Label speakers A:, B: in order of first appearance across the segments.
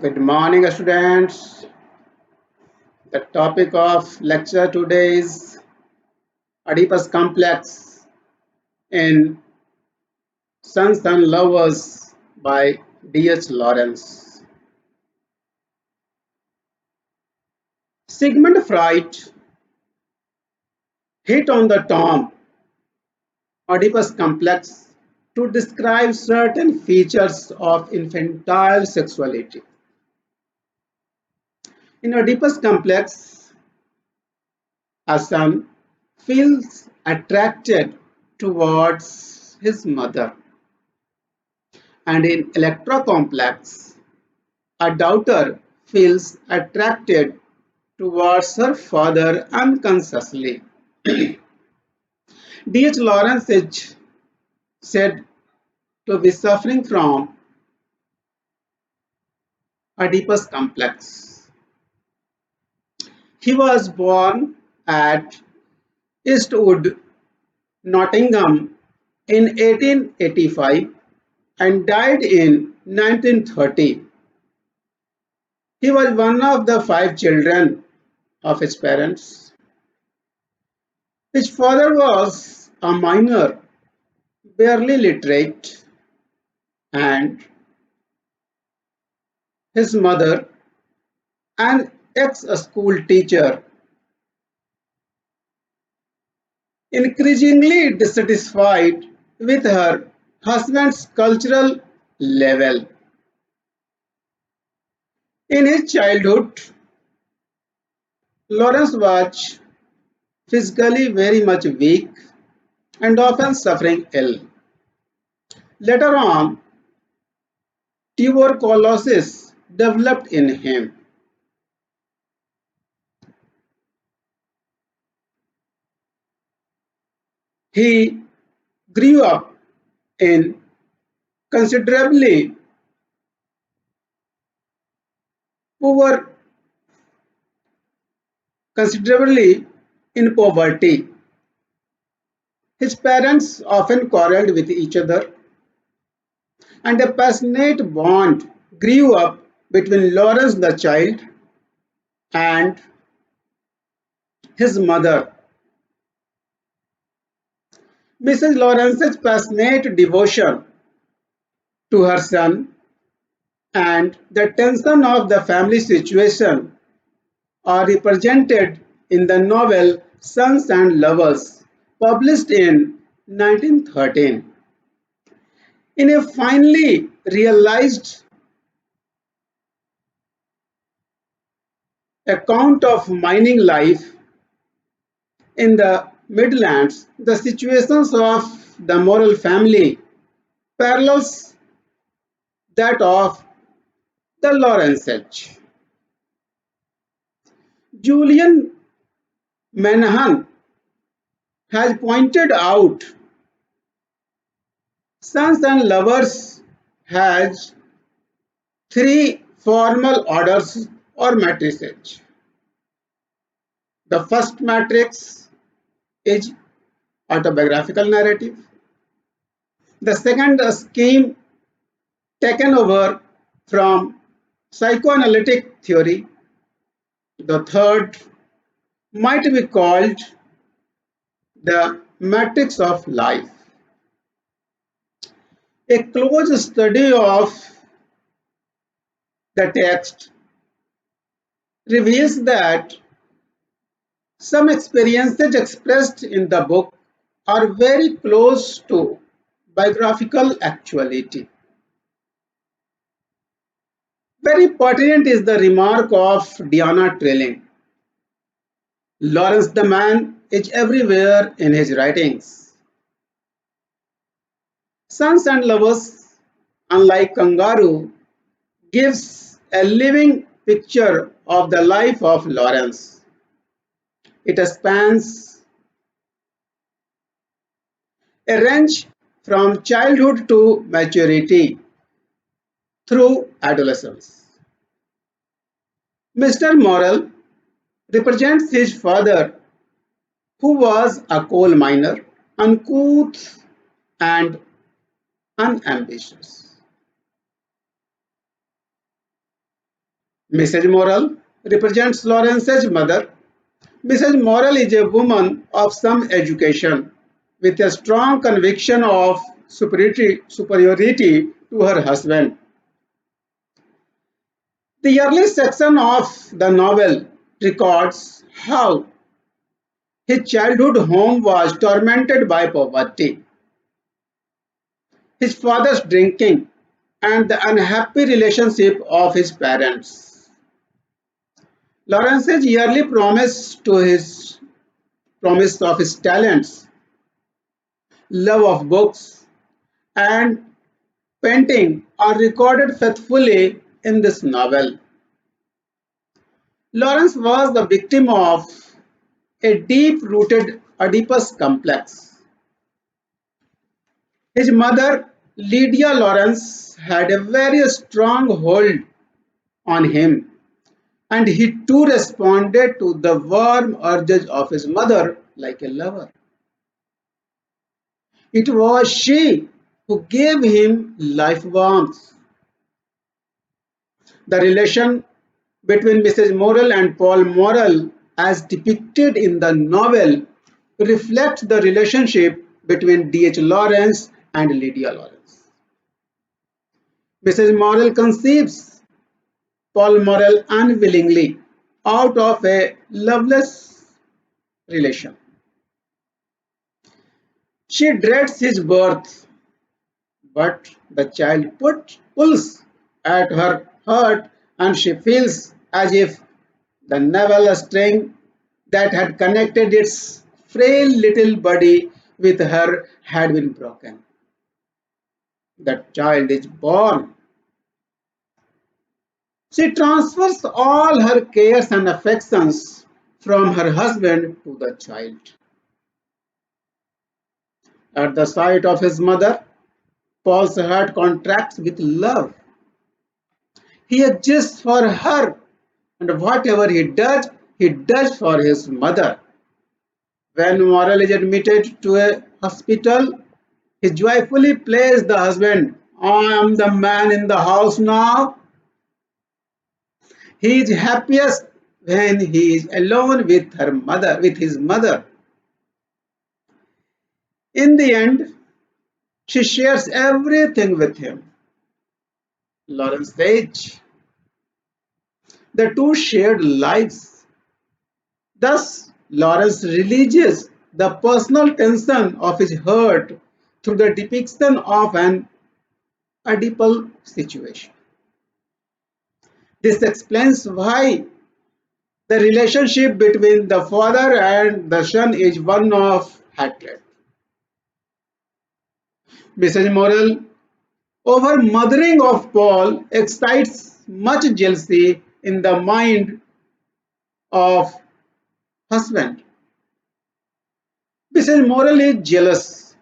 A: Good morning, students. The topic of lecture today is Oedipus complex in Sons and Lovers by D.H. Lawrence. Sigmund Freud hit on the term Oedipus complex to describe certain features of infantile sexuality. In Oedipus complex, a son feels attracted towards his mother, and in Electra complex, a daughter feels attracted towards her father unconsciously. D.H. Lawrence is said to be suffering from Oedipus complex. He was born at Eastwood, Nottingham in 1885 and died in 1930. He was one of the five children of his parents. His father was a miner, barely literate, and his mother, an ex-school teacher, increasingly dissatisfied with her husband's cultural level. In his childhood, Lawrence was physically very much weak and often suffering ill. Later on, tuberculosis developed in him. He grew up in considerably poor considerably in poverty. His parents often quarreled with each other, and a passionate bond grew up between Lawrence the child and his mother. Mrs. Lawrence's passionate devotion to her son and the tension of the family situation are represented in the novel Sons and Lovers, published in 1913. In a finely realized account of mining life in the Midlands, the situations of the Morrill family parallels that of the Lawrences. Julian Menahan has pointed out Sons and Lovers has three formal orders or matrices. The first matrix is autobiographical narrative. The second, a scheme taken over from psychoanalytic theory. The third might be called the matrix of life. A close study of the text reveals that some experiences expressed in the book are very close to biographical actuality. Very pertinent is the remark of Diana Trilling. Lawrence the man is everywhere in his writings. Sons and Lovers, unlike Kangaroo, gives a living picture of the life of Lawrence. It spans a range from childhood to maturity through adolescence. Mr. Morrell represents his father, who was a coal miner, uncouth and unambitious. Mrs. Morel represents Lawrence's mother. Mrs. Morel is a woman of some education with a strong conviction of superiority to her husband. The early section of the novel records how his childhood home was tormented by poverty, his father's drinking, and the unhappy relationship of his parents. Lawrence's yearly promise of his talents, love of books, and painting are recorded faithfully in this novel. Lawrence was the victim of a deep-rooted Oedipus complex. His mother, Lydia Lawrence, had a very strong hold on him, and he too responded to the warm urges of his mother like a lover. It was she who gave him life warmth. The relation between Mrs. Morel and Paul Morel, as depicted in the novel, reflects the relationship between D.H. Lawrence and Lydia Lawrence. Mrs. Morel conceives Paul Morel unwillingly out of a loveless relation. She dreads his birth, but the child pulls at her heart and she feels as if the navel string that had connected its frail little body with her had been broken. The child is born. She transfers all her cares and affections from her husband to the child. At the sight of his mother, Paul's heart contracts with love. He exists for her, and whatever he does for his mother. When Morel is admitted to a hospital, he joyfully plays the husband. I am the man in the house now. He is happiest when he is alone with his mother. In the end, she shares everything with him. Lawrence says, the two shared lives. Thus, Lawrence releases the personal tension of his heart through the depiction of an Oedipal situation. This explains why the relationship between the father and the son is one of hatred. Mrs. Morel, over mothering of Paul, excites much jealousy in the mind of husband. Mrs. Morel is jealous.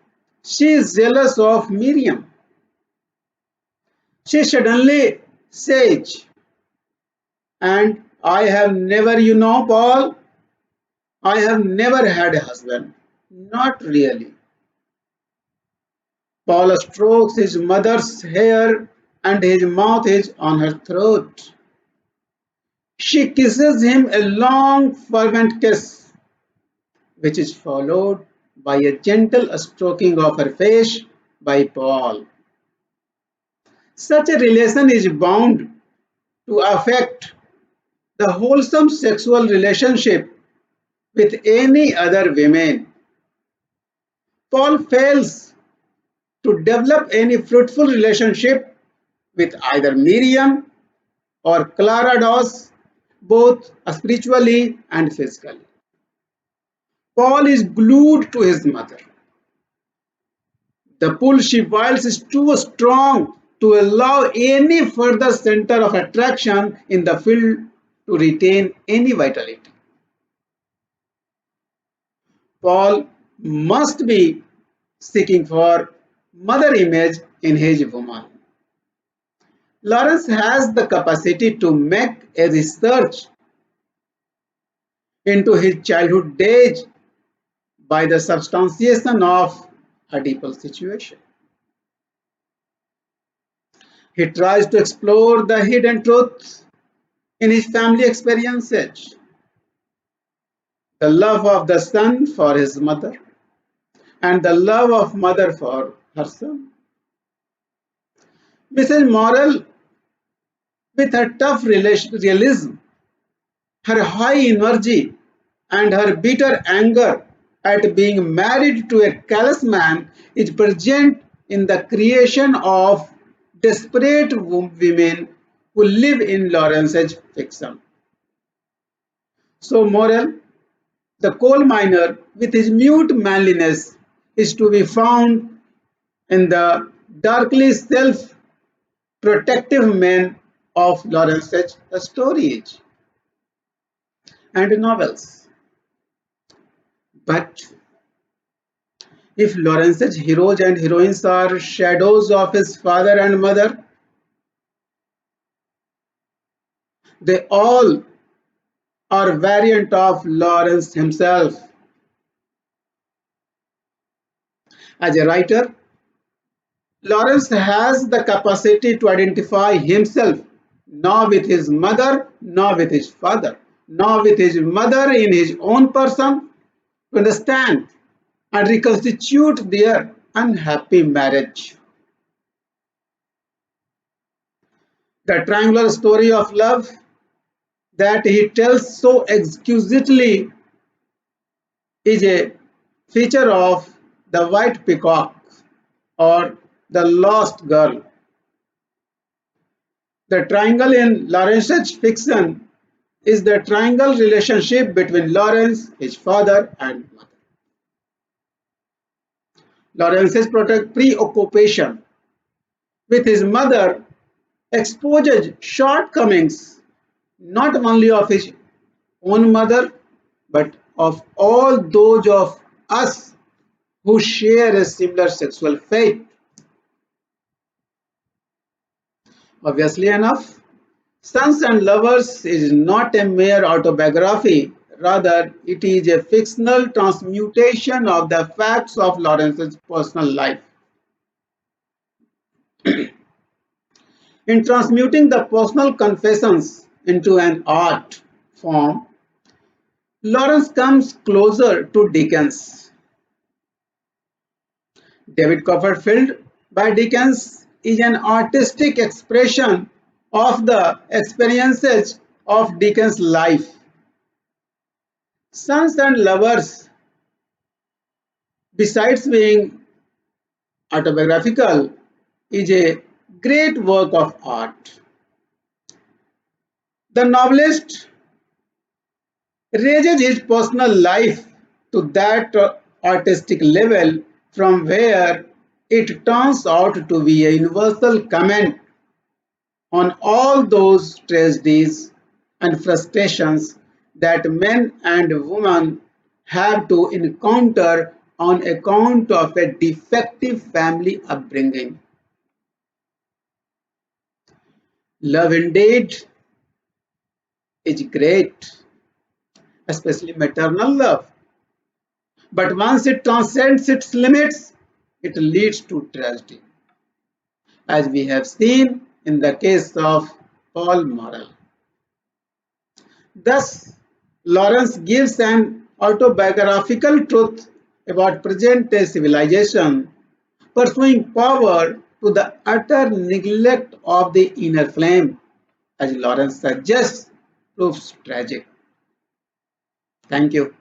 A: She is jealous of Miriam. She suddenly says, and I have never, Paul, I have never had a husband. Not really. Paul strokes his mother's hair and his mouth is on her throat. She kisses him a long, fervent kiss, which is followed by a gentle stroking of her face by Paul. Such a relation is bound to affect the wholesome sexual relationship with any other women. Paul fails to develop any fruitful relationship with either Miriam or Clara Doss, both spiritually and physically. Paul is glued to his mother. The pull she feels is too strong to allow any further center of attraction in the field to retain any vitality. Paul must be seeking for mother image in his woman. Lawrence has the capacity to make a research into his childhood days by the substantiation of Oedipal situation. He tries to explore the hidden truth in his family experiences, the love of the son for his mother and the love of mother for her son. Mrs. Morel, with her tough realism, her high energy, and her bitter anger at being married to a callous man, is present in the creation of desperate women who live in Lawrence's fiction. So, Morel, the coal miner, with his mute manliness, is to be found in the darkly self protective men of Lawrence's stories and novels. But if Lawrence's heroes and heroines are shadows of his father and mother, they all are variant of Lawrence himself. As a writer, Lawrence has the capacity to identify himself not with his mother, nor with his father, nor with his mother in his own person, to understand and reconstitute their unhappy marriage. The triangular story of love that he tells so exquisitely is a feature of The White Peacock or The Lost Girl. The triangle in Lawrence's fiction is the triangle relationship between Lawrence, his father, and mother. Lawrence's preoccupation with his mother exposes shortcomings not only of his own mother but of all those of us who share a similar sexual fate. Obviously enough, Sons and Lovers is not a mere autobiography, rather, it is a fictional transmutation of the facts of Lawrence's personal life. In transmuting the personal confessions into an art form, Lawrence comes closer to Dickens. David Copperfield by Dickens is an artistic expression of the experiences of Dickens' life. Sons and Lovers, besides being autobiographical, is a great work of art. The novelist raises his personal life to that artistic level from where it turns out to be a universal comment on all those tragedies and frustrations that men and women have to encounter on account of a defective family upbringing. Love indeed is great, especially maternal love, but once it transcends its limits, it leads to tragedy, as we have seen in the case of Paul Morrell. Thus, Lawrence gives an autobiographical truth about present-day civilization, pursuing power to the utter neglect of the inner flame, as Lawrence suggests, proves tragic. Thank you.